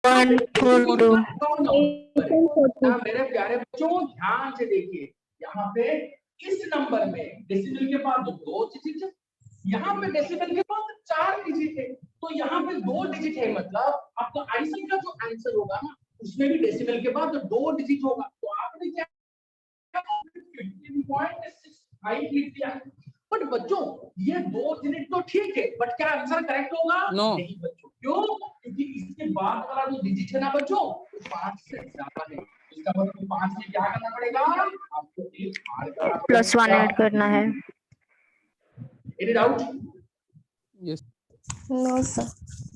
142 मेरे प्यारे बच्चों ध्यान से देखिए, यहाँ पे इस नंबर में डेसिमल के बाद 2 डिजिट है, यहाँ पे डेसिमल के बाद 4 डिजिट है, तो यहाँ पे 2 डिजिट है, मतलब आपका आंसर का जो आंसर होगा ना उसमें भी डेसिमल के बाद 2 डिजिट होगा। तो आपने क्या 15.65 लिख दिया। बट बच्चों ये 2 डिजिट तो ठीक है, बट क्या आंसर करेक्ट होगा? नहीं बच्चों, क्यों? क्योंकि इसके बाद वाला जो डिजिट है ना बच्चों वो 5 से ज्यादा है, इसका मतलब 5 में क्या करना पड़ेगा? आपको एक ऐड करना पड़ेगा, +1 ऐड करना है। Any doubt? Yes no sir,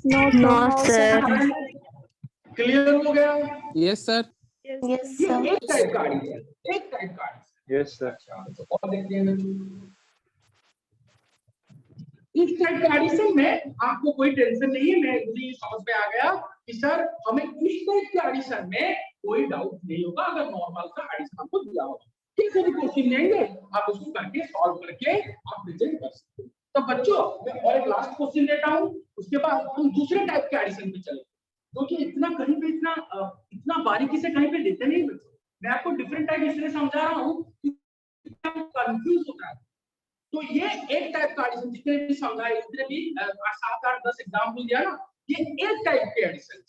no sir. Clear हो गया? Yes sir. यस ये सर। एक टाइप का एडिशन, एक टाइप का एडिशन। Yes sir. और देखते हैं बच्चों, इस टाइप का एडिशन में आपको कोई टेंशन नहीं है, मैं मुझे समझ में आ गया कि सर हमें इस टाइप के एडिशन में कोई डाउट नहीं होगा अगर नॉर्मल सा एडिशन आपको दिया होगा। किसी भी क्वेश्चन लेंगे आप उसको करके सॉल्व करके आप प्रेजेंट कर सकते हैं। तो बच्चों मैं और एक लास्ट क्वेश्चन लेता हूं, उसके बाद हम दूसरे टाइप के एडिशन पे चलेंगे, क्योंकि इतना कहीं पे इतना बारीकी से कहीं पे देते नहीं बच्चों। मैं आपको डिफरेंट टाइप इसलिए समझा रहा हूं कि कंफ्यूज होता है। तो ये एक टाइप का एडिशन, जितने भी समझाए जितने भी 7 8 10 एग्जांपल दिया ना, ये एक टाइप के एडिशन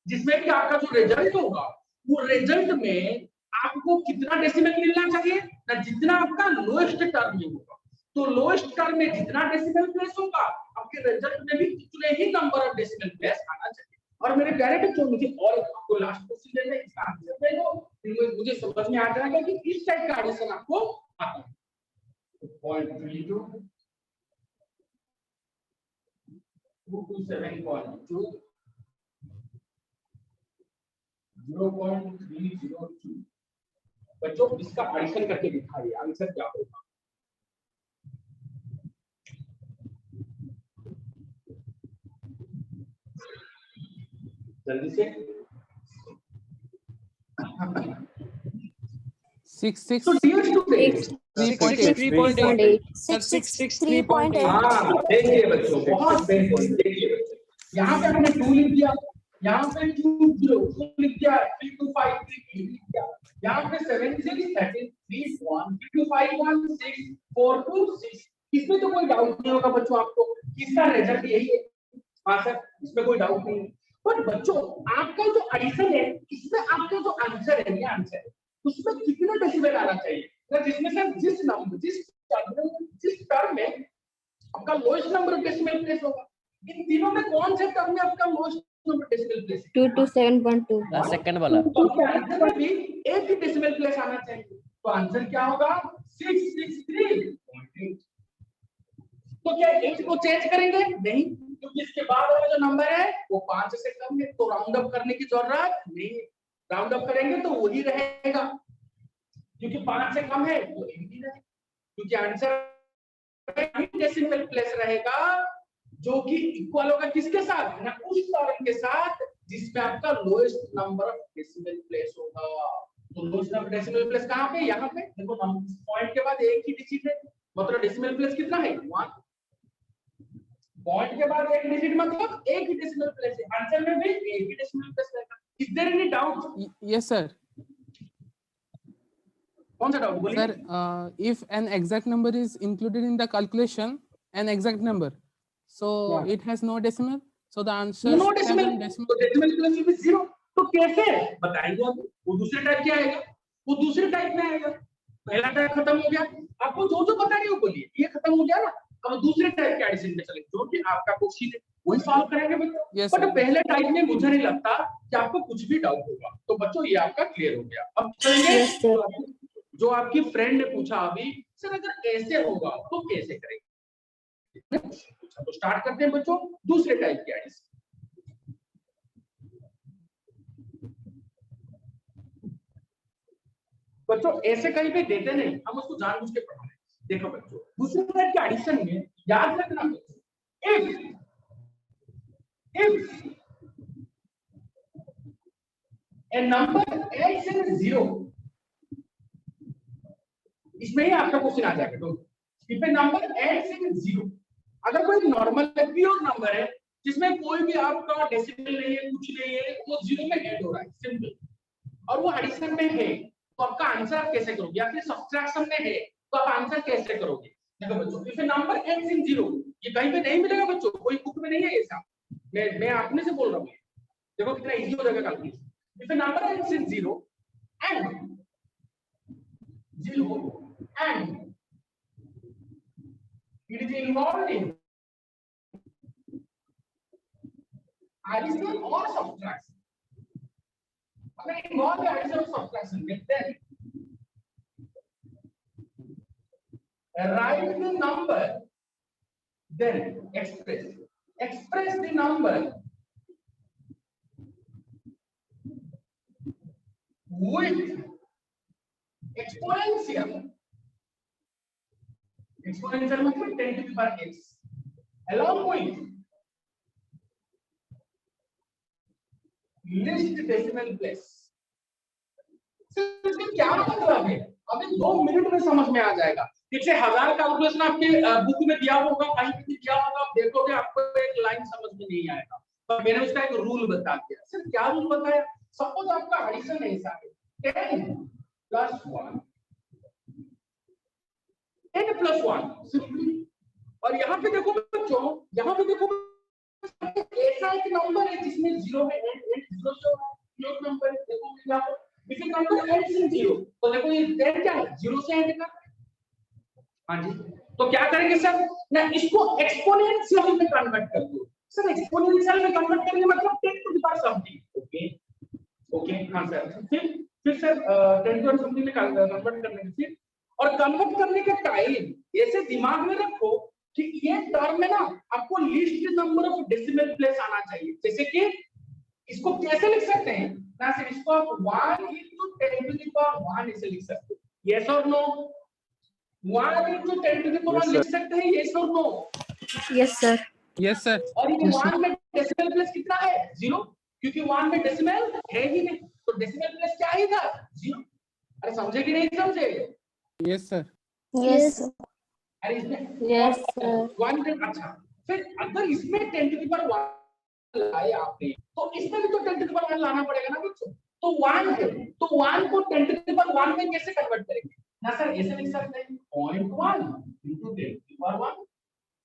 जिसमें कि आपका जो रिजल्ट होगा वो रिजल्ट में आपको कितना डेसिमल मिलना चाहिए ना, जितना आपका लोएस्ट टर्म में होगा। तो लोएस्ट टर्म में जितना डेसिमल प्लेस होगा आपके रिजल्ट में भी उतने ही नंबर ऑफ डेसिमल प्लेस आना चाहिए। और मेरे प्यारे बच्चों मुझे और आपको लास्ट क्वेश्चन देना है, इसका आंसर दे दो, फिर मुझे समझ में आ जाएगा कि इस टाइप का एडिशन आपको आता है। 0.32 227.2 0.302। बच्चों इसका एडिशन करके दिखाइए आंसर क्या होगा। जल्दी से 6 तो डियर स्टूडेंट्स 3.8 663.8। हाँ देखिए बच्चों बहुत बेहतरीन। देखिए बच्चों यहाँ पे हमने 2 लिख दिया, यहाँ पे 2 लिख दिया, 325 लिख दिया, यहाँ पे 76 13 3 1 325 1 6 4 2 6। इसमें तो कोई डाउट नहीं होगा बच्चों आपको, इसका रिजल्ट यही है। हाँ सर इसमें कोई डाउट नहीं है। पर बच्चों आपका जो एडिशन है इसमें आपका जो आंसर है, ये आंसर है उसमें कितना डेसिमल आना चाहिए ना, जिसमें सर जिस टर्म में आपका lowest number of decimal place होगा, इन तीनों में कौन से टर्म में आपका लोएस्ट नंबर डेसिमल प्लेस है? 227.2 सेकंड वाला। तो आंसर में भी एक ही डेसिमल प्लेस आना चाहिए, तो आंसर क्या होगा? 663.8। तो क्या 8 को चेंज करेंगे? नहीं, क्योंकि इसके बाद वाला जो नंबर है वो 5 से कम है, तो राउंड अप करने की जरूरत नहीं है। राउंड अप करेंगे तो वही रहेगा, क्योंकि 5 से कम है तो 8 ही रहेगा, क्योंकि आंसर डेसिमल प्लेस रहेगा जो कि इक्वल होगा किसके साथ ना, उस टर्म के साथ जिसमें आपका lowest number of decimal place होगा। तो लोएस्ट नंबर डेसिमल प्लेस कहां पे? यहाँ पे देखो, पॉइंट के बाद एक ही डिजिट है, मतलब डेसिमल प्लेस कितना है? 1। पॉइंट के बाद एक डिजिट मतलब एक ही डेसिमल प्लेस है, आंसर में भी एक ही डेसिमल प्लेस रहेगा। Is there any doubt? Yes sir. कौन सा डाउट बोलिए? Sir, if an exact number is included in the calculation, an exact number, so Yeah. it has no decimal, so the answer no should have decimal, an decimal. तो decimal place will be 0। तो कैसे बताइए आप? वो दूसरे type क्या आएगा? वो दूसरे टाइप में आएगा। पहला टाइप खत्म हो गया, आपको जो जो पता नहीं वो बोलिए, ये खत्म हो गया ना, अब दूसरे टाइप के एडिशन पे चलेंगे, जो कि आपका क्वेश्चन है वही सॉल्व करेंगे बच्चों। Yes, but sir. पहले टाइप में मुझे नहीं लगता कि आपको कुछ भी डाउट होगा, तो बच्चों ये आपका क्लियर हो गया। अब चलेंगे Yes, sir. जो आपकी फ्रेंड ने पूछा अभी, सर अगर ऐसे होगा तो कैसे करेंगे? तो स्टार्ट करते हैं बच्चों दूसरे टाइप के एडिशन। बच्चों ऐसे कहीं पे देते नहीं, हम उसको जानबूझ के पढ़ा रहे हैं। देखो बच्चों दूसरे टाइप के एडिशन में याद रखना बच्चों, if a number ends in 0, इसमें ही आपका क्वेश्चन आ जाएगा। तो if a number ends in 0, अगर कोई नॉर्मल प्योर नंबर है जिसमें कोई भी आपका डेसिमल नहीं है, कुछ नहीं है, वो जीरो में एड हो रहा है, सिंपल, और वो एडिशन में है, तो आपका आंसर आप कैसे करोगे? या फिर सब्ट्रैक्शन में है तो आप आंसर कैसे करोगे? देखो बच्चों, if A number ends in zero, ये कहीं पे नहीं मिलेगा बच्चों, कोई बुक में नहीं है ये सब, मैं अपने से बोल रहा हूँ। देखो कितना इजी हो जाएगा calculation. If A number ends in zero and it is involved in addition or subtraction. अगर involved in addition or subtraction, then write the number, then express the number with exponential मतलब 10 to the power x along with least decimal place। इसका क्या मतलब है? अभी 2 minute में समझ में आ जाएगा। पीछे 1000 कैलकुलेशन आपके बुक में दिया होगा, कहीं भी दिया होगा, आप देखोगे आपको एक लाइन समझ में नहीं आएगा, पर मैंने उसका एक रूल बता दिया। सर क्या रूल बताया? सपोज आपका एडिशन है, हिसाब है 10 plus 1 10 plus 1 सिंपली। और यहाँ पे देखो बच्चों, यहाँ पे देखो ऐसा एक नंबर है जिसमें जीरो है, एंड जीरो से क्लोज नंबर है। देखो क्या है, if number ends in zero, तो देखो ये 10 क्या है, जीरो से एंड का। हाँ जी, तो क्या करेंगे सर ना, इसको एक्सपोनेंशियल में कन्वर्ट कर दो। सर एक्सपोनेंशियल में कन्वर्ट करने मतलब 10 to the power something. Okay हाँ सर, फिर सर 10 टू द समथिंग में कन्वर्ट करने के फिर, और कन्वर्ट करने के टाइम ऐसे दिमाग में रखो कि ये टर्म में ना आपको least number of decimal place आना चाहिए। जैसे कि इसको कैसे लिख सकते हैं ना सर, इसको आप 1 into 10 to the power 1 ऐसे लिख सकते हैं। यस और no? 1 into 10 to the power 1 लिख सकते हैं, यस और no? Yes sir. Yes sir. और ये 1 में डेसिमल प्लेस कितना है? 0, क्योंकि 1 में डेसिमल है ही नहीं, तो डेसिमल प्लेस क्या ही था? 0। अरे समझे कि नहीं समझे? Yes sir. यस अरे इसमें यस सर। 1 अच्छा, फिर अगर इसमें 10 to the power 1 लाए आपने, तो इसमें भी तो 10 to the power 1 लाना पड़ेगा ना बच्चों। तो 1 है, तो 1 को 10 to the power 1 में कैसे कन्वर्ट करेंगे ना सर? ऐसे लिख सकते हैं 0.1 into 10 to the power 1।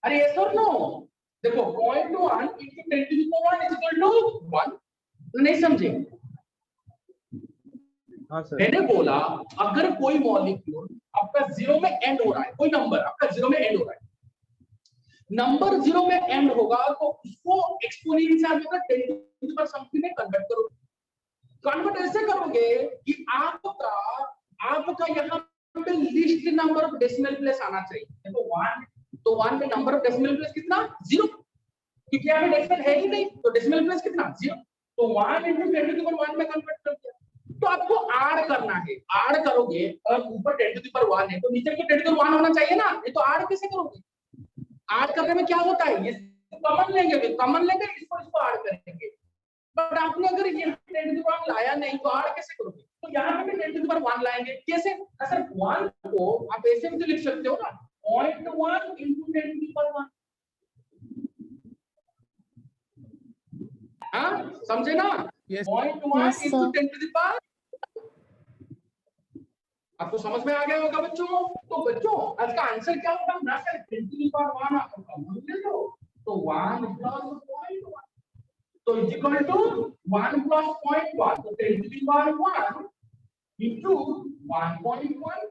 अरे यस और नो? देखो 0.1 into 10 to the power 1 is equal to 1। नहीं समझे? हाँ सर। मैंने बोला अगर कोई मॉलिक्यूल आपका 0 में एंड हो रहा है, कोई नंबर आपका 0 में एंड हो रहा है, नंबर 0 में एंड होगा, तो उसको एक्सपोनेंशियल में 10 to the power समथिंग में कन्वर्ट करो। कन्वर्ट ऐसे करोगे कि आपका यहाँ पे list number of decimal place आना चाहिए। देखो 1, तो 1 में नंबर ऑफ डेसिमल प्लेस कितना? 0, क्योंकि यहाँ पे डेसिमल है ही नहीं, तो डेसिमल प्लेस कितना? 0। तो 1 into 10 to the power 1 में कन्वर्ट कर दिया। तो आपको ऐड करना है, ऐड करोगे, और ऊपर 10 to the power 1 है तो नीचे भी 10 to the power 1 होना चाहिए ना, ये तो ऐड कैसे करोगे? ऐड करने में क्या होता है, ये कॉमन लेंगे, इसको ऐड करेंगे, बट आपने अगर ये 10 to the power 1 लाया नहीं तो ऐड कैसे करोगे? तो यहाँ पे भी 10 to the power 1 लाएंगे। कैसे? सर 1 को आप ऐसे भी तो लिख सकते हो ना, 0.1 into 10 to the power 1। हाँ समझे ना? 0.1 into 10 to the power। आपको समझ में आ गया होगा बच्चों। तो बच्चों आज का आंसर क्या होगा ना सर, 10 to the power 1 आपको कॉमन ले लो, तो 1 plus 0.1, तो इज इक्वल टू 1 plus 0.1, तो 10 to the power 1 into 1.1।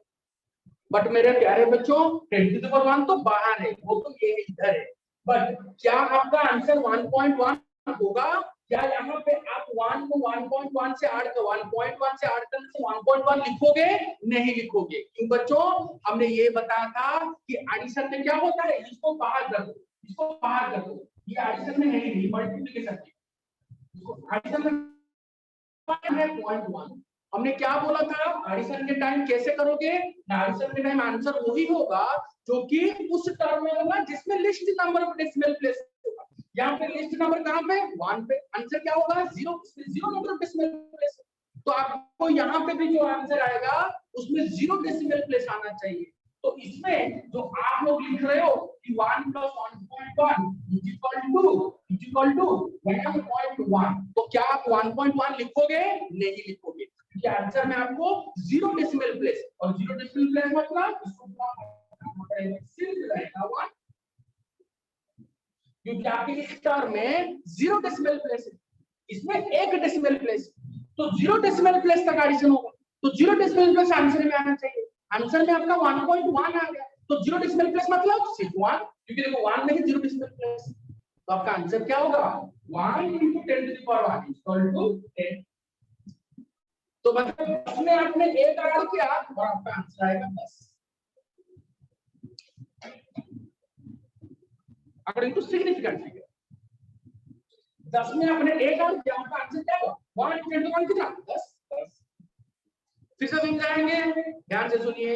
But मेरे प्यारे बच्चों 10 to the power 1 तो बाहर है, वो तो ये इधर है, बट क्या आपका आंसर 1.1 होगा? क्या यहाँ पे आप 1 को 1.1 से ऐड कर 1.1 से ऐड करने से 1.1 लिखोगे? नहीं लिखोगे। क्यों बच्चों? हमने ये बताया था कि एडिशन में क्या होता है, इसको बाहर कर दो, इसको बाहर कर दो, ये एडिशन में नहीं, मल्टीप्लिकेशन है। इसको एडिशन में है 0.1। हमने क्या बोला था, एडिशन के टाइम कैसे करोगे? एडिशन के टाइम आंसर वही होगा जो कि उस टर्म में होगा जिसमें list number of decimal place होगा। यहाँ पे लिस्ट नंबर कहाँ पे? 1 पे। आंसर क्या होगा? 0, इसमें 0 नंबर ऑफ डेसिमल प्लेस। तो आपको यहाँ पे भी जो आंसर आएगा उसमें 0 डेसिमल प्लेस आना चाहिए। तो इसमें जो आप लोग लिख रहे हो कि 1 + 1.1 = 1.1, तो क्या आप 1.1 लिखोगे? नहीं लिखोगे, क्योंकि आंसर में आपको 0 डेसिमल प्लेस, और 0 डेसिमल प्लेस मतलब इसको सिर्फ रहेगा 1, क्योंकि आपके इस टर्म में 0 डेसिमल प्लेस है, इसमें 1 डेसिमल प्लेस, तो 0 डेसिमल प्लेस तक एडिशन होगा, तो 0 डेसिमल प्लेस आंसर में आना चाहिए। आंसर में आपका 1.1 आ गया, तो 0 डेसिमल प्लेस मतलब सिर्फ 1, क्योंकि देखो 1 में ही 0 डेसिमल प्लेस, तो आपका आंसर क्या होगा? 1 × 10⁻⁴ = 10। तो मतलब उसमें आपने 1 ऐड किया और आपका आंसर आएगा 10 अकॉर्डिंग टू सिग्निफिकेंट फिगर। 10 में आपने 1 ऐड किया, आपका आंसर क्या होगा? 1 × 10⁻⁴ कितना? 10। फिर से समझाएंगे, ध्यान से सुनिए।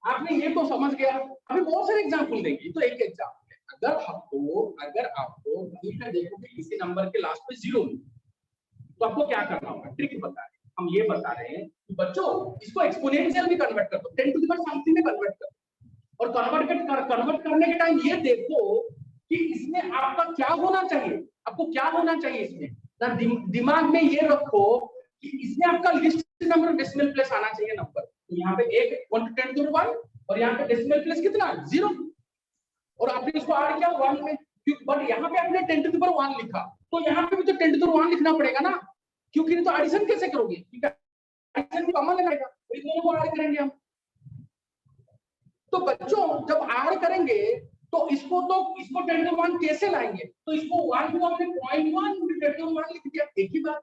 आपने ये तो समझ गया, अभी बहुत सारे एग्जांपल देंगे, तो एक एग्जांपल है। अगर आपको वहीं पे देखो कि किसी नंबर के लास्ट पे 0 है, तो आपको क्या करना होगा? ट्रिक बता रहे हैं हम, ये बता रहे हैं कि बच्चों इसको एक्सपोनेंशियल में कन्वर्ट कर दो, 10 टू द पावर समथिंग में कन्वर्ट कर दो, और कन्वर्ट करने के टाइम ये देखो कि इसमें आपका क्या होना चाहिए, आपको क्या होना चाहिए इसमें ना, दिमाग में ये रखो कि इसमें आपका लिस्ट नंबर डेसिमल प्लेस आना चाहिए नंबर, तो यहाँ पे 1 × 10⁻⁴ और यहाँ पे डेसिमल प्लेस कितना? 0, और आपने इसको ऐड किया 1 में, बट यहाँ पे आपने 10⁻⁴ लिखा, तो यहाँ पे भी तो 10⁻⁴ लिखना पड़ेगा ना, क्योंकि नहीं तो एडिशन कैसे करोगे? एडिशन कॉमन लगाएगा, तो इन दोनों को ऐड करेंगे हम। तो बच्चों जब ऐड करेंगे तो इसको 10⁻⁴ कैसे लाएंगे? तो इसको 1 को हमने 0.1 × 10⁻⁴ लिख दिया, एक ही बात,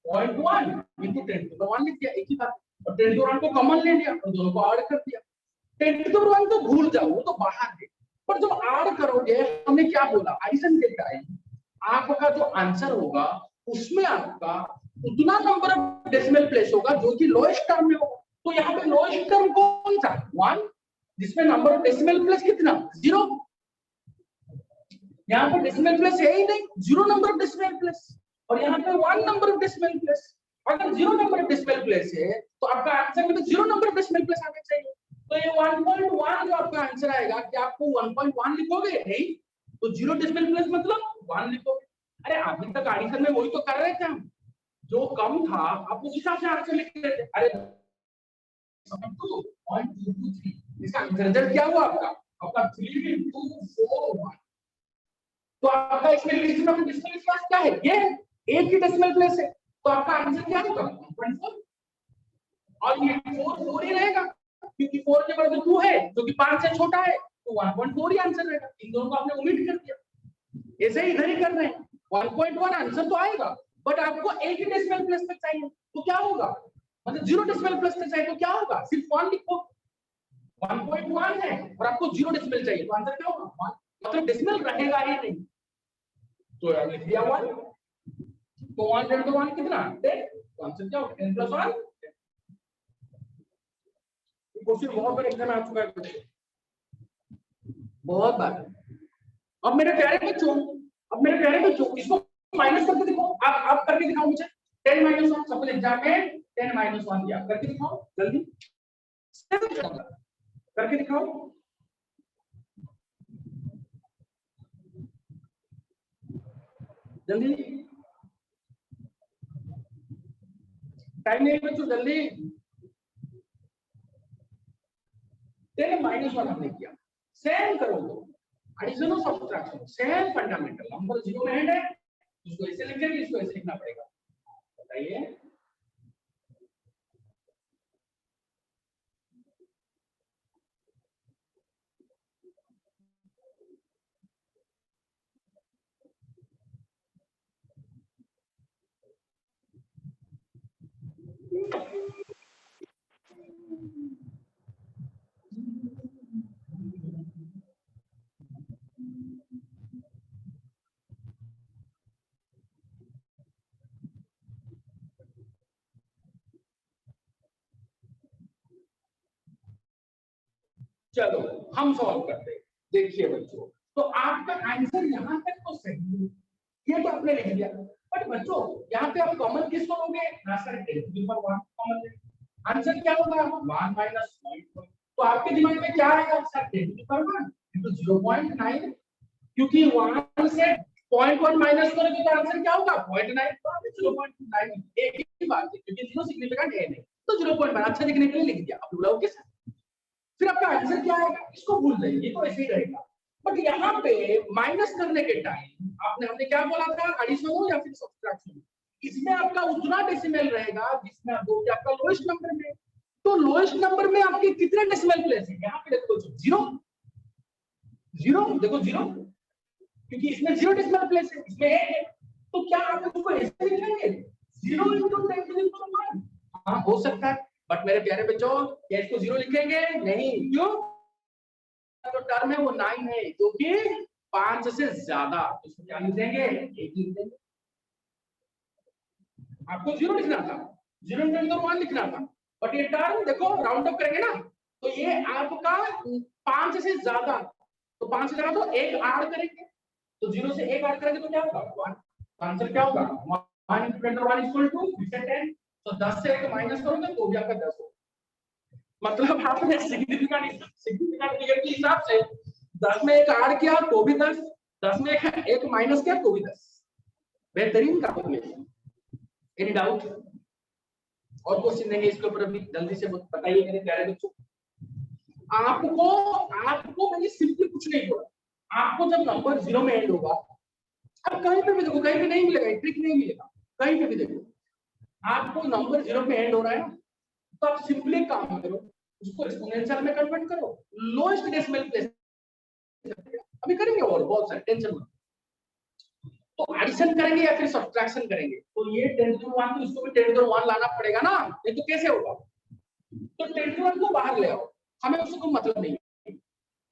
0.1 × 10⁻⁴ लिख दिया, एक ही बात, और 10⁻⁴ को कॉमन ले लिया और दोनों को ऐड कर दिया। 10⁻⁴ तो भूल जाओ, वो तो बाहर है, पर जब ऐड करोगे, हमने क्या बोला, एडिशन के टाइम आपका जो आंसर होगा उसमें आपका उतना नंबर ऑफ डेसिमल प्लेस होगा जो कि लोएस्ट टर्म में होगा। तो यहाँ पे लोएस्ट टर्म कौन सा? 1, जिसमें नंबर ऑफ डेसिमल प्लेस कितना? 0। यहाँ पे डेसिमल प्लेस है ही नहीं, 0 नंबर ऑफ डेसिमल प्लेस, और यहाँ पे 1 नंबर ऑफ डेसिमल प्लेस। अगर 0 नंबर ऑफ डेसिमल प्लेस है तो आपका आंसर में 0 नंबर ऑफ डेसिमल प्लेस आना चाहिए। तो ये 1.1 जो आपका आंसर आएगा, क्या आपको 1.1 लिखोगे? नहीं, तो 0 डेसिमल प्लेस मतलब 1 लिखोगे। अरे अभी तक एडिशन में वही तो कर रहे थे हम, जो कम था आप उस हिसाब से आंसर लिख रहे थे। अरे 2.223, इसका रिजल्ट क्या हुआ आपका 3 × 4 1। तो आपका इसमें लिस्ट में डेसिमल प्लेस क्या है? ये एक ही डेसिमल प्लेस है, तो आपका आंसर क्या होगा? 1.4, और ये 4 ही रहेगा, क्योंकि 4 के बराबर 2 है जो कि 5 से छोटा है, तो 1.4 ही आंसर रहेगा। इन दोनों को आपने ओमिट कर दिया, ऐसे ही इधर ही कर रहे हैं। 1.1 आंसर तो आएगा, बट आपको एक ही डेसिमल प्लेस तक चाहिए, तो क्या होगा? मतलब 0 डेसिमल प्लेस तक चाहिए, तो क्या होगा? सिर्फ 1 लिखो, 1.1 है और आपको 0 डेसिमल चाहिए, तो आंसर क्या होगा? 1, मतलब डेसिमल रहेगा ही नहीं, तो यार लिख दिया 1, तो 1 × 1 कितना? 10, तो आंसर क्या होगा? 10 + 1। क्वेश्चन बहुत बार एग्जाम में आ चुका है, बहुत बार। अब मेरे प्यारे बच्चों इसको माइनस करके दिखाओ, आप करके दिखाओ मुझे। 10 - 1 सपोज एग्जाम में 10 - 1 दिया, करके दिखाओ जल्दी, करके दिखाओ। जल्दी, टाइम नहीं बच्चों, जल्दी। 10 - 1 हमने किया, सेम करो, एडिशन और सब्ट्रैक्शन सेम फंडामेंटल। नंबर 0 में है, इसको ऐसे लिखेंगे, इसको ऐसे लिखना पड़ेगा। बताइए, चलो हम सॉल्व करते हैं। देखिए बच्चों, तो आपका आंसर यहाँ तक तो सही है, ये तो आपने लिख दिया, बट बच्चों यहाँ पे आप कॉमन किसको लोगे? ना सर 10⁻1 कॉमन ले, आंसर क्या होगा? 1 - 0.1। तो आपके दिमाग में क्या आएगा सर 10 टू पावर 1 into 0.9, क्योंकि 1 से 0.1 माइनस करोगे तो आंसर क्या होगा 0.9, तो आपने 0.9 एक ही बात है, क्योंकि जीरो सिग्निफिकेंट है नहीं, तो 0.1 अच्छा दिखने के लिए लिख दिया। अब बोला ओके सर, फिर आपका आंसर क्या आएगा, इसको भूल जाइए, तो ऐसे ही रहेगा। बट यहाँ पे माइनस करने के टाइम हमने क्या बोला था, एडिशन हो या फिर सब्ट्रैक्शन, इसमें आपका उतना डेसिमल रहेगा जिसमें आपको आपका लोएस्ट नंबर में, तो लोएस्ट नंबर में आपके कितने डेसिमल प्लेस है, यहाँ पे देखो जीरो जीरो, देखो जीरो, क्योंकि इसमें 0 डेसिमल प्लेस है, इसमें 1 है, तो क्या आप इसको ऐसे लिखेंगे 0 into 10 to the power 1? हाँ हो सकता है, बट मेरे प्यारे बच्चों क्या इसको 0 लिखेंगे नहीं, क्यों, जो टर्म है वो 9 है जो कि 5 से ज्यादा, इसको क्या लिख देंगे 1 लिख देंगे। आपको 0 लिखना था, 0 into 1 लिखना था, बट ये टर्म देखो राउंड अप करेंगे ना, तो ये आपका 5 से ज्यादा, तो 5 से ज्यादा तो 1 ऐड करेंगे, तो 0 से 1 ऐड करेंगे तो क्या होगा 1, आंसर क्या होगा 1 into 10 to 1 equal to 10, तो 10 से 1 माइनस करोगे तो भी आपका 10 होगा। मतलब आपने सिग्निफिकेंट फिगर के हिसाब से 10 में 1 ऐड किया तो भी 10, 10 में 1 माइनस किया तो भी 10, बेहतरीन कैलकुलेशन। एनी डाउट और क्वेश्चन नहीं है इसके ऊपर, अभी जल्दी से बताइए मेरे प्यारे बच्चों। आपको मैंने सिंपली कुछ नहीं बोला, आपको जब नंबर 0 में एंड होगा, अब कहीं पे भी देखो, कहीं पे नहीं मिलेगा, ट्रिक नहीं मिलेगा, कहीं पे भी देखो आपको नंबर 0 में एंड हो रहा है ना, तो आप सिंपली काम करो, उसको एक्सपोनेंशियल में कन्वर्ट करो, लोएस्ट डेसिमल प्लेस अभी करेंगे और बहुत सारे, टेंशन मत। तो एडिशन करेंगे या फिर सब्ट्रैक्शन करेंगे, तो ये 10 to 1 तो इसको भी 10 to 1 लाना पड़ेगा ना, नहीं तो कैसे होगा, तो 10 to 1 को बाहर ले आओ, हमें उससे कोई मतलब नहीं,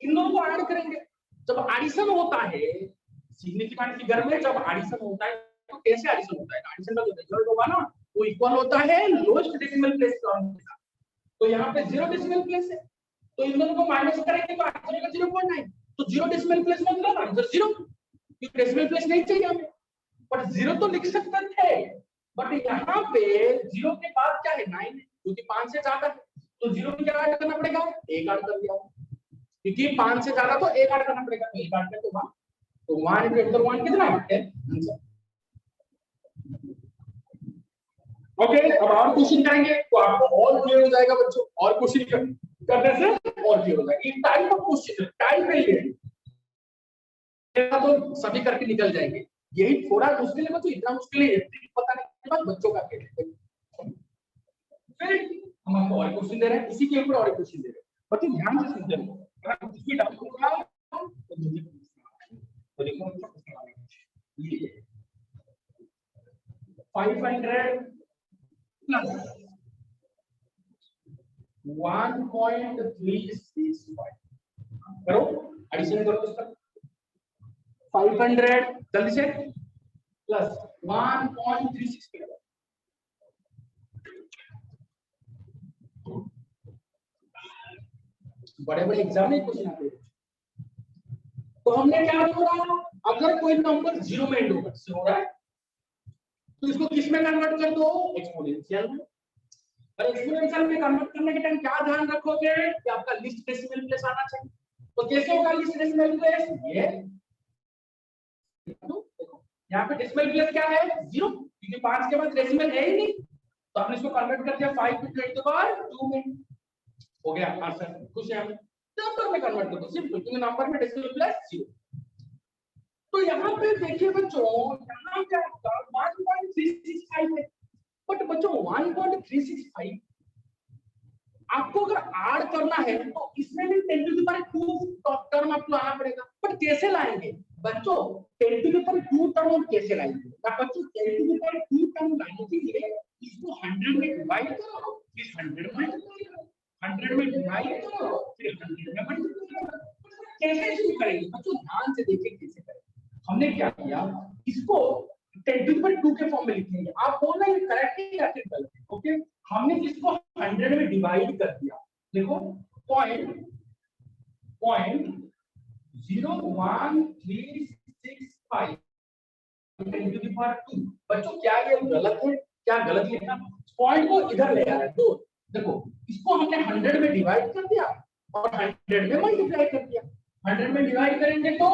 इन दोनों को ऐड करेंगे। जब एडिशन होता है सिग्निफिकेंट फिगर में, जब एडिशन होता है तो कैसे एडिशन होता है, एडिशन का जो रिजल्ट होगा ना वो इक्वल होता है लोएस्ट डेसिमल प्लेस टर्म के साथ, तो यहाँ पे 0 डेसिमल प्लेस है, तो इन दोनों को माइनस करेंगे तो आंसर होगा 0.9, तो 0 डेसिमल प्लेस मतलब आंसर 0, क्योंकि डेसिमल प्लेस नहीं चाहिए हमें, पर 0 तो लिख सकते थे, बट यहाँ पे 0 के बाद क्या है 9 है, क्योंकि 5 से ज्यादा है, तो 0 में क्या ऐड करना पड़ेगा 1 ऐड कर दिया, क्योंकि 5 से ज्यादा तो 1 ऐड करना पड़ेगा, तो 1 ऐड करके 1, तो 1 into 1 कितना है 10 आंसर। ओके अब और क्वेश्चन करेंगे तो आपको और क्लियर हो जाएगा बच्चों, और क्वेश्चन करने से और क्लियर हो जाएगा। इस टाइप ऑफ क्वेश्चन टाइप है ये, तो सभी करके निकल जाएंगे, यही थोड़ा मुश्किल है बच्चों, इतना मुश्किल है पता नहीं के बाद बच्चों का खेल। फिर हम आपको और क्वेश्चन दे रहे हैं, इसी के ऊपर और क्वेश्चन दे रहे हैं, बच्चों ध्यान से सुनते रहो, अगर कुछ भी डाउट होगा तो मुझे तो देखो ये 500 plus 1.365 करो, एडिशन करो इसका 500 जल्दी से प्लस 1.365, बड़े बड़े एग्जाम में क्वेश्चन आते हैं। तो हमने क्या बोला, अगर कोई नंबर 0 में एंड हो रहा है तो इसको किस में कन्वर्ट कर दो एक्सपोनेंशियल में, और एक्सपोनेंशियल में कन्वर्ट करने के टाइम क्या ध्यान रखोगे कि आपका लिस्ट डेसिमल प्लेस आना चाहिए, तो कैसे होगा लिस्ट डेसिमल प्लेस, ये देखो यहाँ पे डेसिमल प्लेस क्या है 0, क्योंकि 5 के बाद डेसिमल है ही नहीं, तो आपने इसको कन्वर्ट कर दिया 5 to 10 to power 2 में, हो गया आंसर। कुछ है नंबर में कन्वर्ट कर दो सिंपल, क्योंकि नंबर में डेसिमल प्लेस 0। तो यहाँ पे देखिए बच्चों, यहाँ क्या 1.365 है, बट बच्चों 1.365 आपको अगर ऐड करना है तो इसमें भी 10 to the power 2 टर्म आपको लाना पड़ेगा, बट कैसे लाएंगे बच्चों 10 to the power 2 टर्म कैसे लाएंगे, बच्चों 10 to the power 2 टर्म लाने के लिए इसको 100 में डिवाइड करो, फिर 100 में 100 में डिवाइड करो, फिर 100 में मल्टीप्लाई करो, कैसे शुरू करेंगे बच्चों, ध्यान से देखिए कैसे करेंगे। हमने क्या किया, इसको 10 to the power 2 के फॉर्म में लिखेंगे, आप बोलना ये करेक्ट है या फिर गलत है, ओके। हमने इसको 100 में डिवाइड कर दिया, देखो 0.01365 10 to the power 2, बच्चों क्या ये गलत है, क्या गलत लिखना, पॉइंट को इधर ले आ रहा है, तो देखो इसको हमने 100 में डिवाइड कर दिया, और 100 में मल्टीप्लाई कर दिया। 100 में डिवाइड करेंगे तो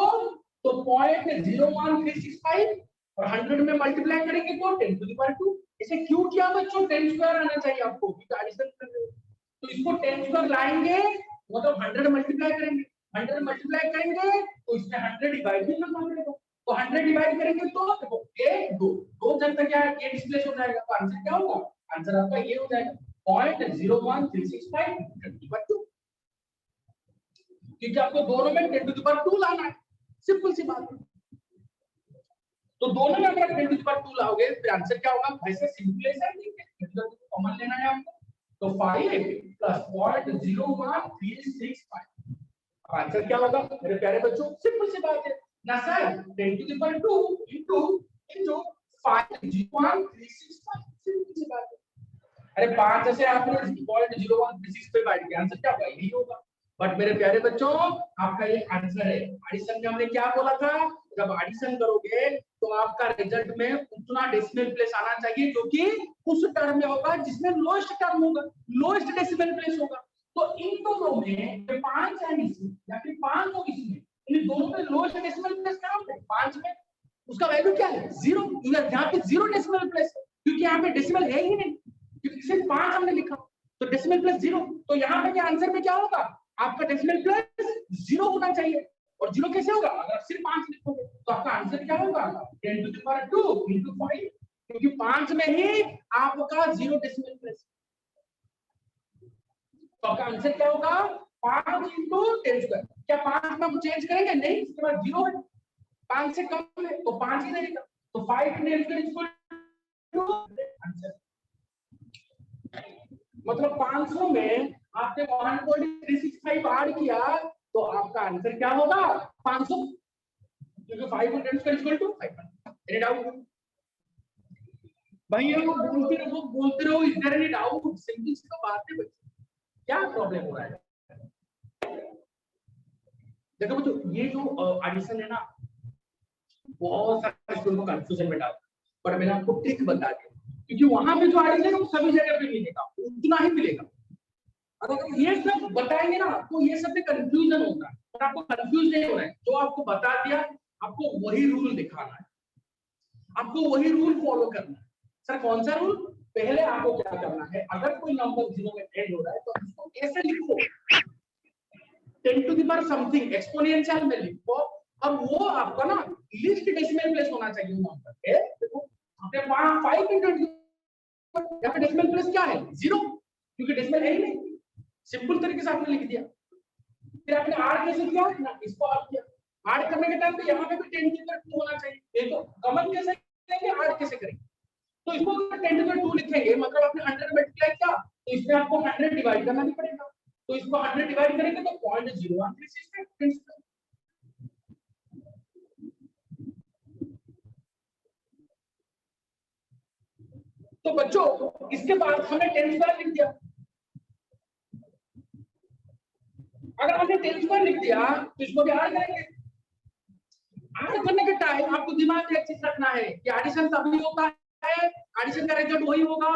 0.01365 और 100 में मल्टीप्लाई करेंगे तो 10 टू द पावर 2। इसे क्यों किया बच्चों? 10 स्क्वायर आना चाहिए आपको, क्योंकि एडिशन कर रहे हो। तो इसको 10 स्क्वायर लाएंगे मतलब 100 मल्टीप्लाई करेंगे, 100 मल्टीप्लाई करेंगे तो इसमें 100 डिवाइड भी करना पड़ेगा। तो 100 डिवाइड करेंगे तो देखो ये दो जन तक क्या है, ये डिस्प्लेस हो जाएगा। तो आंसर क्या होगा? आंसर आपका ये हो जाएगा 0.01365 10 टू द पावर 2, क्योंकि आपको दोनों में 10 टू द पावर 2 लाना है। सिंपल सी बात है। तो दोनों में अगर 10 टू द पावर 2 लाओगे फिर आंसर क्या होगा? वैसे सिंपलेशन कॉमन लेना है आपको। तो 5 प्लस 0.01365 आंसर क्या होगा मेरे प्यारे बच्चों? सिंपल सी बात है ना sir, 10 to the power 2 into 5.01365। Simple सी बात है। अरे 5 से आपने 0.01365 पे बांट दिया, आंसर क्या होगा? यही होगा। बट मेरे प्यारे बच्चों आपका ये आंसर है। एडिशन में हमने क्या बोला था? जब एडिशन करोगे तो आपका रिजल्ट में उतना डेसिमल प्लेस आना चाहिए जो कि उस टर्म में होगा जिसमें लोएस्ट टर्म होगा, लोएस्ट डेसिमल प्लेस होगा। तो इन दोनों में 5 है इसमें या फिर 5 हो इसमें, इन दोनों में लोएस्ट डेसिमल प्लेस क्या होगा? 5 में उसका वैल्यू क्या है? 0। यहाँ पे 0 डेसिमल प्लेस है क्योंकि यहाँ पे डेसिमल है ही नहीं, क्योंकि सिर्फ 5 हमने लिखा। तो डेसिमल प्लेस 0, तो यहाँ पे क्या आंसर में क्या होगा? आपका डेसिमल प्लेस 0 होना चाहिए। और 0 कैसे होगा? अगर सिर्फ 5 लिखोगे तो आपका आंसर क्या होगा? 10 टू द पावर 2 into 5, क्योंकि 5 में ही आपका 0 डेसिमल प्लेस। तो आपका आंसर क्या होगा? 5 into 10 स्क्वायर। क्या 5 में हम चेंज करेंगे? नहीं, इसके बाद 0 है, 5 से कम है तो 5 ही रहेगा। तो 5 into 10 square equal to answer. मतलब 500 में आपने 1.365 ऐड किया तो आपका आंसर क्या होगा? 500, क्योंकि 5 into 10 square equal to 500। Any doubt? भाई वो बोलते रहो, is there any doubt? Simple सी बात है बच्चे, क्या प्रॉब्लम हो रहा है? देखो बच्चों ये जो एडिशन है ना, बहुत सारे स्टूडेंट को कंफ्यूजन में डालता है, पर मैंने आपको ट्रिक बता दी, क्योंकि वहां पे जो एडिशन है वो सभी जगह पे मिलेगा, उतना ही मिलेगा। अगर ये सब बताएंगे ना तो ये सब में कंफ्यूजन होता है, और आपको कंफ्यूज नहीं होना है। जो आपको बता दिया आपको वही रूल दिखाना है, आपको वही रूल फॉलो करना है। सर कौन सा रूल? पहले आपको क्या करना है, अगर कोई नंबर 0 में एंड हो रहा है तो उसको ऐसे लिखो 10 to the power something exponential में लिखो, और वो आपका ना लीस्ट डेसिमल प्लेस होना चाहिए नंबर पे। देखो आपने 5 into 10 यहाँ पे डेसिमल प्लेस क्या है? 0, क्योंकि डेसिमल है ही नहीं। सिंपल तरीके से आपने लिख दिया। फिर आपने ऐड कैसे किया ना, इसको ऐड किया। ऐड करने के टाइम पे यहाँ पे भी 10 की जगह 2 होना चाहिए। देखो कॉमन कैसे करेंगे, ऐड कैसे करेंगे? तो इसको 10 की जगह 2 लिखेंगे, मतलब आपने 100 मल्टीप्लाई किया तो इसमें आपको 100 डिवाइड करना भी पड़ेगा। तो इसको 100 डिवाइड करेंगे तो 0.01365। तो बच्चों इसके बाद हमें 10 स्क्वायर लिख दिया। अगर हमने 10 स्क्वायर लिख दिया तो इसको भी ऐड करेंगे। ऐड करने के टाइम आपको दिमाग में एक चीज रखना है कि एडिशन तभी होता है, एडिशन का रिजल्ट वही होगा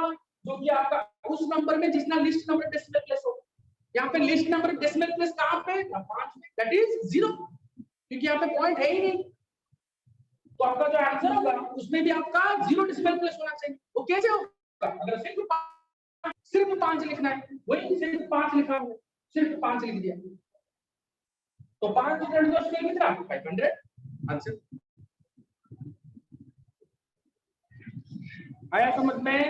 जो कि आपका उस नंबर में जिसका लिस्ट नंबर डेसिमल प्लेस हो। यहाँ पे लिस्ट नंबर डेसिमल प्लेस कहां पे? 5 में, दैट इज 0, क्योंकि यहाँ पे पॉइंट है ही नहीं। तो आपका जो आंसर होगा उसमें भी आपका 0 डेसिमल प्लेस होना चाहिए। वो कैसे होगा? अगर सिर्फ 5 लिखना है, वही सिर्फ 5 लिखा है, सिर्फ 5 लिख दिया तो 5 into 10 स्क्वायर कितना? 500 आंसर। आया समझ में?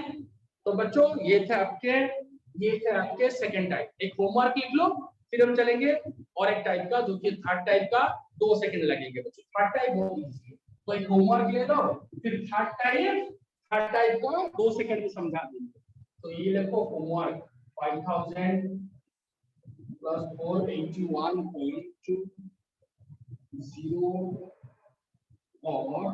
तो बच्चों ये थे आपके सेकंड टाइप। एक होमवर्क लिख लो, फिर हम चलेंगे और एक टाइप का जो कि थर्ड टाइप का 2 सेकंड लगेंगे बच्चों। थर्ड टाइप बहुत इजी है, तो एक होमवर्क ले लो, फिर थर्ड टाइप को 2 सेकंड में समझा देंगे। तो ये देखो होमवर्क 5000 plus 481.20 और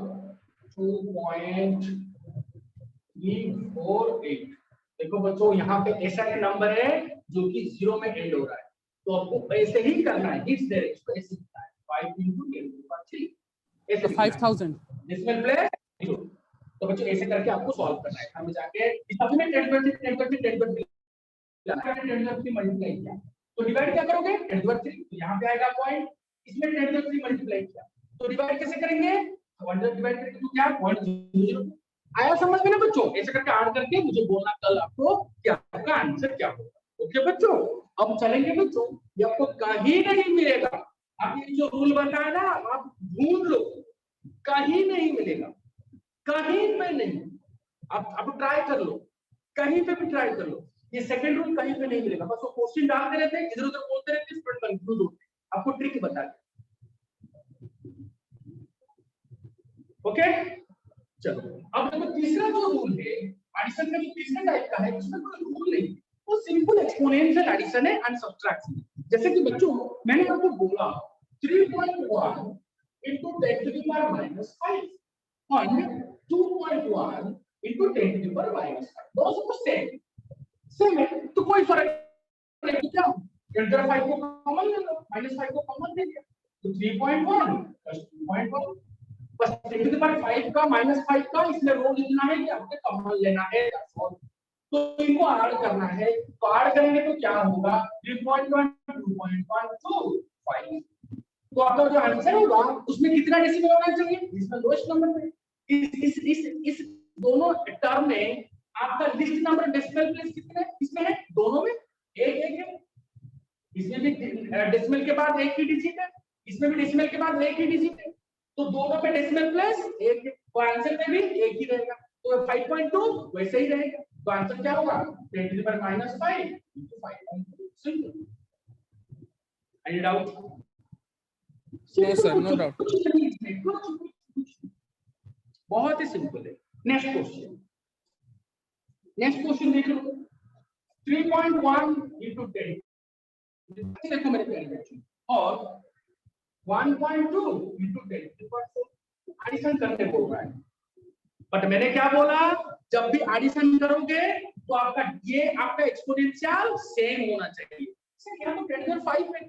2.348। देखो बच्चों यहाँ पे ऐसा एक नंबर है जो कि 0 में एंड हो रहा है, तो आपको ऐसे ही करना है। इट्स देयर, इसको ऐसे लिखना है 5 into 10 to the power 3 ऐसे 5000 डेसिमल प्लेस 0। तो बच्चों ऐसे करके आपको सॉल्व करना है। हमें जाके इसमें 10 मल्टीप्लाई किया तो डिवाइड क्या करोगे 10^3, तो यहाँ पे आएगा पॉइंट, इसमें 10^3 मल्टीप्लाई किया, तो डिवाइड कैसे करेंगे 100 डिवाइड करके, तो क्या 0.00 आया समझ में ना बच्चों। ऐसे करके ऐड करके मुझे बोलना कल आपको क्या आपका आंसर क्या होगा। ओके बच्चों, अब चलेंगे बच्चों, ये आपको कहीं नहीं मिलेगा, आप ये जो रूल बताया ना आप ढूंढ लो, कहीं नहीं मिलेगा, कहीं पे नहीं। आप ट्राई कर लो, कहीं पे भी ट्राई कर लो, ये सेकंड रूल कहीं पे नहीं मिलेगा। बस वो क्वेश्चन डालते रहते हैं, इधर उधर बोलते रहते हैं, स्टूडेंट कंफ्यूज होते हैं। आपको ट्रिक बता दें। ओके चलो, अब देखो तीसरा जो रूल है एडिशन का, जो तीसरा टाइप का है उसमें कोई रूल नहीं, वो सिंपल एक्सपोनेंशियल एडिशन है एंड सब्ट्रैक्शन। जैसे कि बच्चों मैंने आपको बोला 3.1 into 10 to the power minus 5 and 2.1 into 10 to the power minus 5, दोनों को सेम है, तो कोई फर्क नहीं। क्या 10^5 को कॉमन ले लो, -5 को कॉमन ले लिया, तो 3.1 plus 2.1, बस 10 to the power 5 का -5 का इसमें रो लिखना है कि आपको कॉमन लेना है, तो इनको ऐड करना है। तो ऐड करेंगे तो क्या होगा 3.1 2.1 5, तो आपका जो आंसर होगा उसमें कितना डेसिमल होना चाहिए, इसमें लोएस्ट नंबर में। इस दोनों टर्म में आपका लिस्ट नंबर डेसिमल प्लेस कितने इसमें है, दोनों में एक एक है। इसमें भी डेसिमल के बाद एक ही डिजिट है, इसमें भी डेसिमल के बाद एक ही डिजिट है, तो दोनों पे डेसिमल प्लेस एक है, तो आंसर में भी एक ही रहेगा, तो 5.2 वैसे ही रहेगा। तो आंसर क्या होगा 10 to the power minus 5 into 5.2। Simple, any doubt? No sir, no doubt. बहुत ही सिंपल है। नेक्स्ट क्वेश्चन देख लो, 3.1 into 10, देखो मेरे प्यारे बच्चों, और 1.2 into 10 एडिशन करने बोल रहा है, बट मैंने क्या बोला जब भी एडिशन करोगे तो आपका एक्सपोनेंशियल सेम होना चाहिए। यहाँ तो 10^5 है,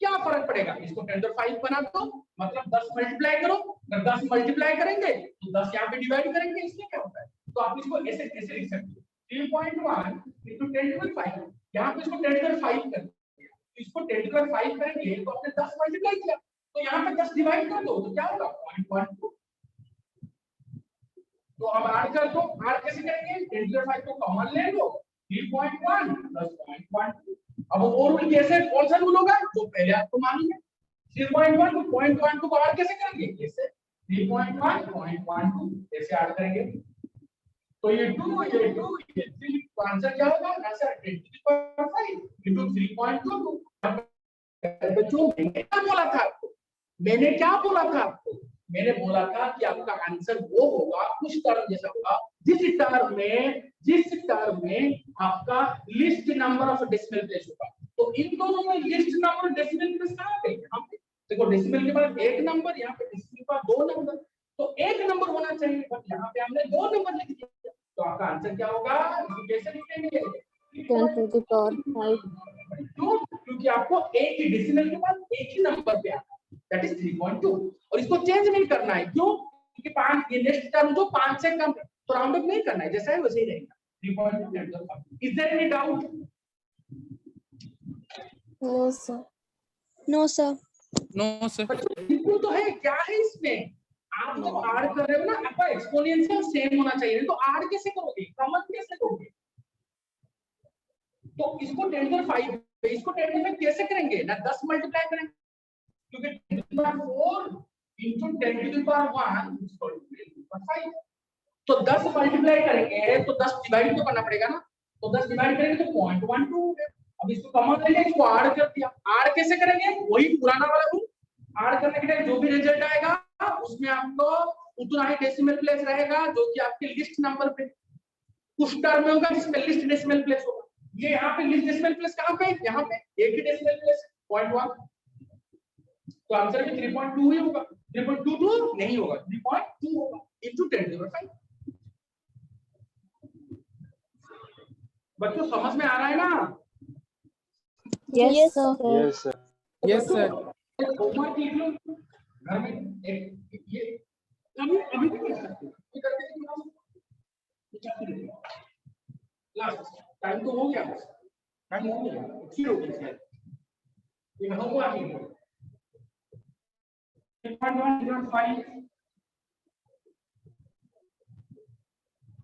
क्या फर्क पड़ेगा, इसको 10^5 बना दो, मतलब 10 मल्टीप्लाई करो, अगर 10 मल्टीप्लाई करेंगे तो 10 यहाँ पे डिवाइड करेंगे, इसमें क्या होता है। तो आप इसको ऐसे ऐसे लिख सकते हो 3.1 into 10^5, यहाँ पे इसको 10^5 कर दिया, इसको 10^5 करेंगे तो आपने 10 मल्टीप्लाई किया, तो यहाँ पे 10 डिवाइड कर दो तो क्या होगा 0.12। तो अब ऐड कर दो, ऐड कैसे करेंगे 10^5 को कॉमन ले लो, 3.1 plus 0.12। अब वो रूल कैसे, कौन सा रूल होगा जो पहले आपको मालूम है, 3.1 को 0.12 को ऐड कैसे करेंगे, ऐसे 3.1 0.12 ऐसे ऐड करेंगे, तो ये 2 ये 3, तो आंसर क्या होगा, आंसर 10^5 into 3.22। बच्चों मैंने क्या बोला था आपको, मैंने बोला था कि आपका आंसर वो होगा कुछ टर्म जैसा होगा जिस टर्म में आपका list number of decimal place होगा। तो इन दोनों में लिस्ट नंबर डेसिमल प्लेस कहां पे, यहाँ पे देखो, डेसिमल के बाद एक नंबर, यहाँ पे डेसिमल के बाद 2 नंबर, तो एक नंबर होना चाहिए, बट यहाँ पे हमने 2 नंबर लिख दिया, तो आपका आंसर क्या होगा, इसको कैसे लिखेंगे 10 to the power 5। क्यों, क्योंकि आपको एक ही डेसिमल के बाद एक ही नंबर पे आता है, दैट इज 3.2, और इसको चेंज नहीं करना है, क्यों, क्योंकि 5 ये नेक्स्ट टर्म जो 5 से कम है, तो राउंड अप नहीं करना है, जैसा है वैसे ही रहेगा 3.2। Is there any doubt? No sir। No sir। No sir. बिल्कुल तो है, क्या है इसमें, आप जब ऐड कर रहे हो ना आपका एक्सपोनेंशियल सेम होना चाहिए, तो ऐड कैसे करोगे, कॉमन कैसे करोगे, तो इसको 10^5 इसको 10^5 कैसे करेंगे ना, 10 मल्टीप्लाई करेंगे, क्योंकि 10^4 into 10 to the power 1 is equal to 10^5, तो 10 मल्टीप्लाई करेंगे तो 10 डिवाइड तो करना पड़ेगा ना, तो 10 डिवाइड करेंगे तो 0.12। अब इसको कॉमन लेंगे, इसको ऐड कर दिया, ऐड कैसे करेंगे, वही पुराना वाला रूल, ऐड करने के लिए जो भी रिजल्ट आएगा उसमें आपको उतना ही डेसिमल प्लेस रहेगा जो कि आपके लिस्ट नंबर पे कुछ टर्म में होगा जिसमें लिस्ट डेसिमल प्लेस होगा। ये यहाँ पे लिस्ट डेसिमल प्लेस कहाँ पे, यहाँ पे एक ही डेसिमल प्लेस 0.1, तो आंसर भी 3.2 ही होगा, 3.22 नहीं होगा, 3.2 होगा into 10^5। बच्चों समझ में आ रहा है ना? Yes sir। Yes sir. Yes sir. Homework लिख लो घर में, एक ये अभी भी कर सकते हो, ये करके देखो, लास्ट टाइम तो हो गया, बस टाइम हो गया, 0 हो गया। ये होगा ही 3.1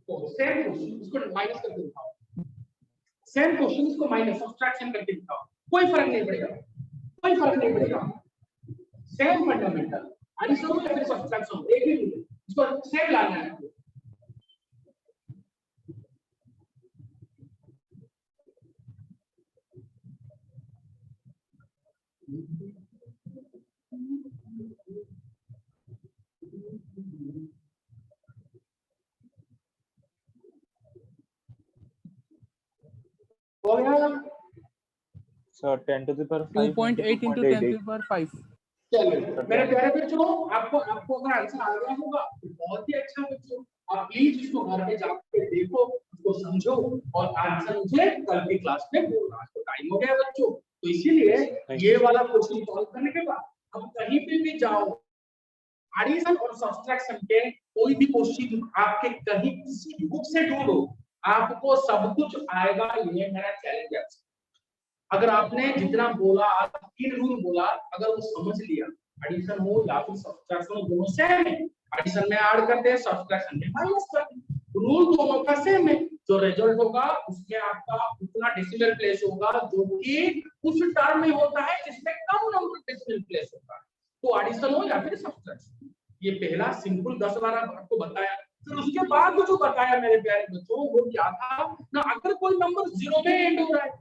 तो सेम क्वेश्चन इसको माइनस करके दिखाओ, सेम क्वेश्चन इसको माइनस सब्ट्रैक्शन करके दिखाओ, कोई फर्क नहीं पड़ेगा, कोई फर्क नहीं पड़ेगा। सेम फंडामेंटल एडिशन या फिर सब्ट्रैक्शन एक ही है, इसको सेम लाना है आपको। हो गया sir 10 to the power 5 2.8 into 10 to the power 5. चलिए मेरे प्यारे बच्चों, आपको अगर आंसर आ गया होगा तो बहुत ही अच्छा बच्चों, आप प्लीज इसको घर पे जाकर देखो, उसको समझो और आंसर मुझे कल की क्लास में बोलना। तो टाइम हो गया बच्चों, तो इसीलिए ये वाला क्वेश्चन सॉल्व करने के बाद अब कहीं पे भी जाओ, एडिशन और सब्ट्रैक्शन के कोई भी क्वेश्चन आपके कहीं किसी बुक से ढूंढो, आपको सब कुछ आएगा। ये मेरा चैलेंज है। अगर आपने जितना बोला, आज 3 रूल बोला, अगर वो समझ लिया, एडिशन हो या फिर सब्ट्रैक्शन हो, दोनों सेम है। एडिशन में ऐड करते हैं, सब्ट्रैक्शन में माइनस करते हैं, रूल दोनों का सेम है। जो रिजल्ट होगा उसमें आपका उतना डेसिमल प्लेस होगा जो कि उस टर्म में होता है जिसमें कम नंबर डेसिमल प्लेस होता है। तो एडिशन हो या फिर सब्ट्रैक्शन, ये पहला सिंपल 10 बार आपको बताया। फिर उसके बाद जो बताया मेरे प्यारे बच्चों, वो क्या था ना, अगर कोई नंबर 0 में एंड हो रहा है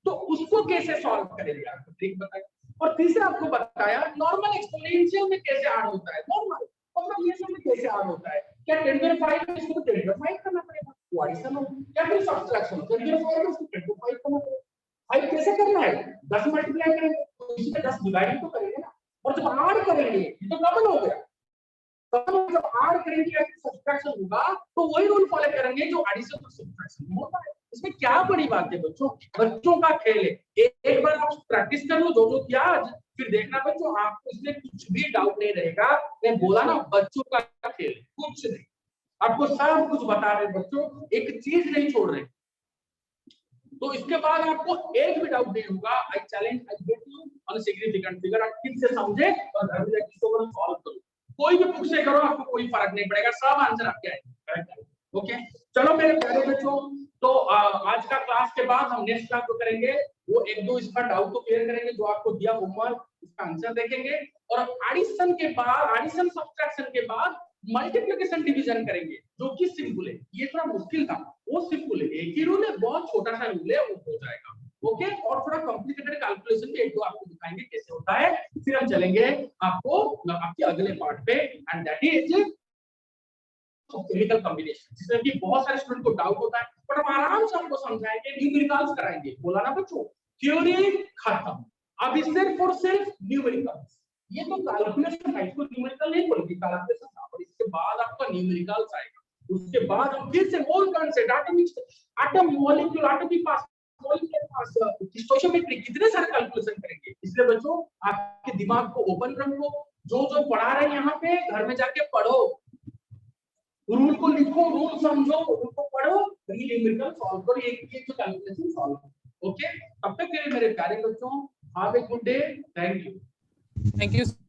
तो उसको कैसे सॉल्व करेंगे, आपको ट्रिक बताया। और तीसरा आपको बताया नॉर्मल एक्सपोनेंशियल में कैसे ऐड होता है, नॉर्मल मतलब ये सब में कैसे ऐड होता है। क्या 10⁵ इसको 10⁵ करना पड़ेगा, वो एडिशन हो, या फिर सब्ट्रैक्शन 10⁵ इसको 10⁵ करना पड़ेगा। 5 कैसे करना है, 10 मल्टीप्लाई करेंगे तो इसी में 10 डिवाइड तो करेंगे ना, और जब ऐड करेंगे ये तो कॉमन हो गया, तब जब ऐड करेंगे या फिर सब्ट्रैक्शन होगा तो वही रूल फॉलो करेंगे जो एडिशन और सब्ट्रैक्शन में होता है। इसमें क्या बड़ी बात है बच्चों, बच्चों का खेल है। एक बार आप प्रैक्टिस कर लो जो किया आज, फिर देखना बच्चों आपको इसमें कुछ भी डाउट नहीं रहेगा। मैं बोला ना, बच्चों का खेल है, कुछ नहीं, आपको सब कुछ बता रहे बच्चों, एक चीज नहीं छोड़ रहे। तो इसके बाद आपको एक भी डाउट नहीं होगा। I challenge, I get you on significant figure, आप ठीक से समझे और घर में जाके इसको सॉल्व करो। कोई भी बुक से करो, आपको कोई फर्क नहीं पड़ेगा, सब आंसर आपके आएंगे करेक्ट। ओके, चलो मेरे प्यारे बच्चों, तो आज का क्लास के बाद हम नेक्स्ट क्लास को करेंगे, वो 1-2 इसका डाउट तो क्लियर करेंगे जो आपको दिया होमवर्क, इसका आंसर देखेंगे। और एडिशन के बाद, एडिशन सब्ट्रैक्शन के बाद मल्टीप्लिकेशन डिवीजन करेंगे, जो कि सिंपल है। ये थोड़ा मुश्किल था, वो सिंपल है, एक ही रूल है, बहुत छोटा सा रूल है, वो हो जाएगा। ओके, और थोड़ा कॉम्प्लिकेटेड कैलकुलेशन भी 1-2 आपको दिखाएंगे कैसे होता है। फिर हम चलेंगे आपको आपके अगले पार्ट पे, and that is chemical combination, जिसमें कि बहुत सारे स्टूडेंट को डाउट होता है, बट हम आराम से आपको समझाएंगे, न्यूमेरिकल्स कराएंगे। बोला ना बच्चों, थ्योरी खत्म, अब सिर्फ और सिर्फ न्यूमेरिकल्स। ये तो कैलकुलेशन है, इसको न्यूमेरिकल नहीं बोलते, कैलकुलेशन था, और इसके बाद आपका न्यूमेरिकल्स आएगा। उसके बाद हम फिर से mole concept, atom molecule, atomic mass, molecular mass, stoichiometry, कितने सारे कैलकुलेशन करेंगे। इसलिए बच्चों आपके दिमाग को ओपन रखो, जो जो पढ़ा रहे हैं यहाँ पे घर में जाके पढ़ो, रूल को लिखो, रूल समझो, रूल को पढ़ो, न्यूमेरिकल सॉल्व करो, एक जो कैलकुलेशन सॉल्व करो। ओके, तब तक के लिए मेरे प्यारे बच्चों, have a good day, thank you. Thank you.